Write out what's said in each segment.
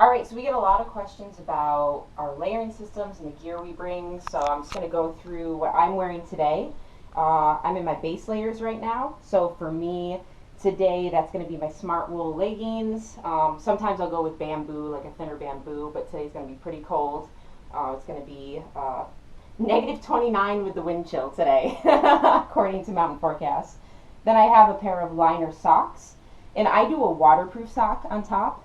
All right, so we get a lot of questions about our layering systems and the gear we bring. So I'm just going to go through what I'm wearing today. I'm in my base layers right now. So for me today, that's going to be my smart wool leggings. Sometimes I'll go with bamboo, like a thinner bamboo, but today's going to be pretty cold. It's going to be negative 29 with the wind chill today, according to Mountain Forecast. Then I have a pair of liner socks, and I do a waterproof sock on top.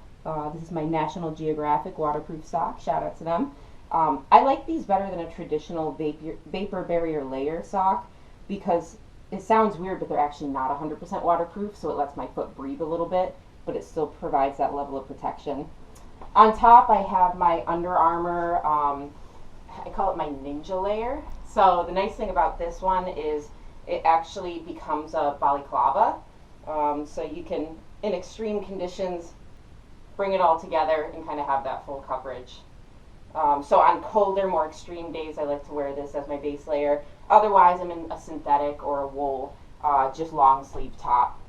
This is my National Geographic waterproof sock. Shout out to them. I like these better than a traditional vapor barrier layer sock because it sounds weird, but they're actually not 100% waterproof, so it lets my foot breathe a little bit, but it still provides that level of protection. On top, I have my Under Armour, I call it my ninja layer. So the nice thing about this one is it actually becomes a balaclava. So you can, in extreme conditions, bring it all together and kind of have that full coverage. So on colder, more extreme days, I like to wear this as my base layer. Otherwise, I'm in a synthetic or a wool, just long sleeve top.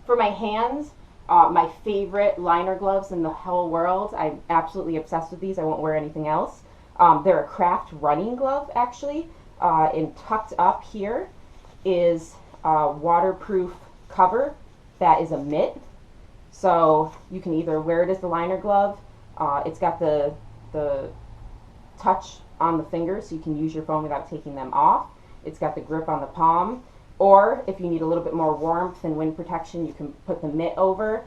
For my hands, my favorite liner gloves in the whole world. I'm absolutely obsessed with these. I won't wear anything else. They're a craft running glove, actually. And tucked up here is a waterproof cover that is a mitt. So you can either wear it as the liner glove. It's got the touch on the fingers, so you can use your phone without taking them off. It's got the grip on the palm. Or if you need a little bit more warmth and wind protection, you can put the mitt over.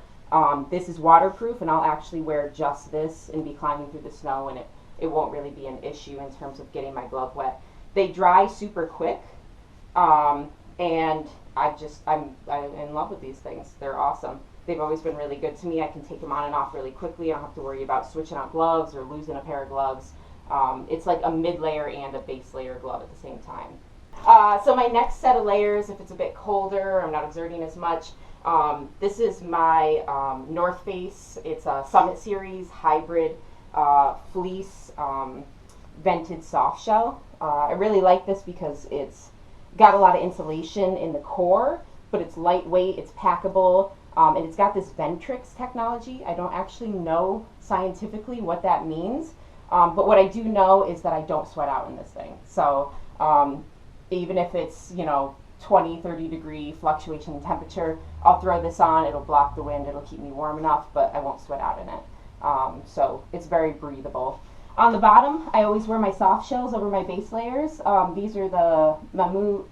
This is waterproof, and I'll actually wear just this and be climbing through the snow, and it won't really be an issue in terms of getting my glove wet. They dry super quick, and I'm in love with these things. They're awesome. They've always been really good to me. I can take them on and off really quickly. I don't have to worry about switching out gloves or losing a pair of gloves. It's like a mid-layer and a base layer glove at the same time. So my next set of layers, if it's a bit colder, I'm not exerting as much, this is my North Face. It's a Summit Series hybrid fleece vented soft shell. I really like this because it's got a lot of insulation in the core, but it's lightweight, it's packable, and it's got this Ventrix technology. I don't actually know scientifically what that means, but what I do know is that I don't sweat out in this thing. So even if it's, 20, 30 degree fluctuation in temperature, I'll throw this on, it'll block the wind, it'll keep me warm enough, but I won't sweat out in it. So it's very breathable. On the bottom, I always wear my soft shells over my base layers. These are the Mamu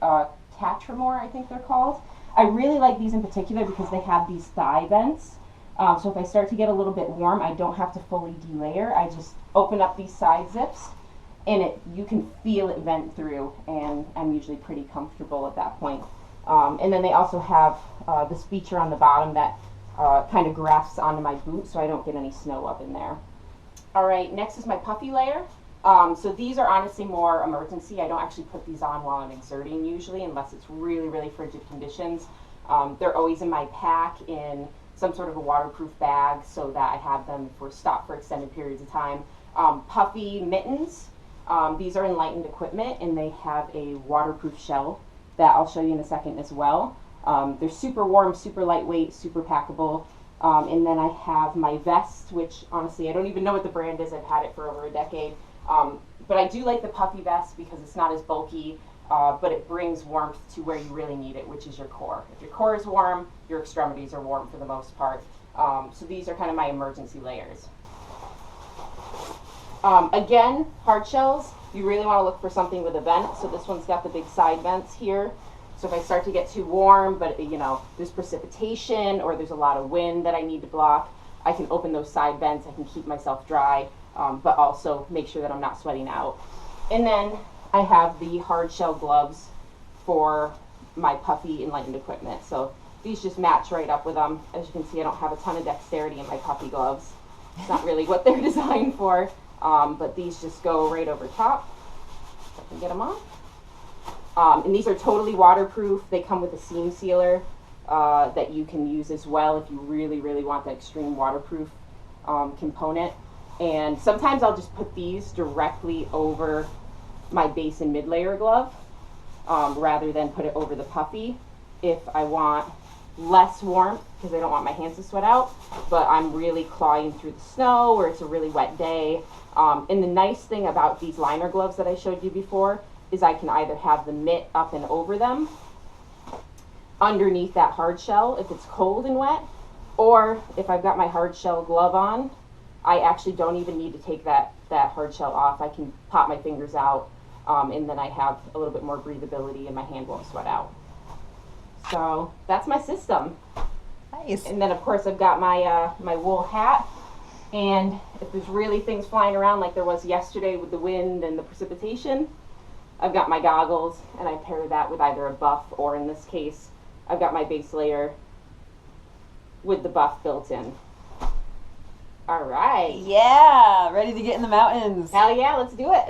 Catramore, I think they're called. I really like these in particular because they have these thigh vents. So if I start to get a little bit warm, I don't have to fully delayer. I just open up these side zips, and you can feel it vent through, and I'm usually pretty comfortable at that point. And then they also have this feature on the bottom that kind of grafts onto my boot so I don't get any snow up in there. All right, next is my puffy layer. So these are honestly more emergency. I don't actually put these on while I'm exerting usually, unless it's really, really frigid conditions. They're always in my pack in some sort of a waterproof bag so that I have them if we're stopped for extended periods of time. Puffy mittens. These are Enlightened Equipment, and they have a waterproof shell that I'll show you in a second as well. They're super warm, super lightweight, super packable. And then I have my vest, which honestly I don't even know what the brand is. I've had it for over a decade. But I do like the puffy vest because it's not as bulky, but it brings warmth to where you really need it, which is your core. If your core is warm, your extremities are warm for the most part. So these are kind of my emergency layers. Again, hard shells, you really want to look for something with a vent. So this one's got the big side vents here. So if I start to get too warm, but there's precipitation or there's a lot of wind that I need to block, I can open those side vents. I can keep myself dry, but also make sure that I'm not sweating out. And then I have the hard shell gloves for my puffy Enlightened Equipment. So these just match right up with them. As you can see, I don't have a ton of dexterity in my puffy gloves. It's not really what they're designed for, but these just go right over top. If I can get them on. And these are totally waterproof. They come with a seam sealer that you can use as well if you really, really want the extreme waterproof component. And sometimes I'll just put these directly over my base and mid-layer glove rather than put it over the puffy if I want less warmth because I don't want my hands to sweat out, but I'm really clawing through the snow or it's a really wet day. And the nice thing about these liner gloves that I showed you before is I can either have the mitt up and over them underneath that hard shell if it's cold and wet, or if I've got my hard shell glove on, I actually don't even need to take that hard shell off. I can pop my fingers out, and then I have a little bit more breathability and my hand won't sweat out. So that's my system. Nice. And then of course I've got my my wool hat, and if there's really things flying around like there was yesterday with the wind and the precipitation, I've got my goggles and I pair that with either a buff, or in this case I've got my base layer with the buff built in. All right. Yeah, ready to get in the mountains. Hell yeah, let's do it.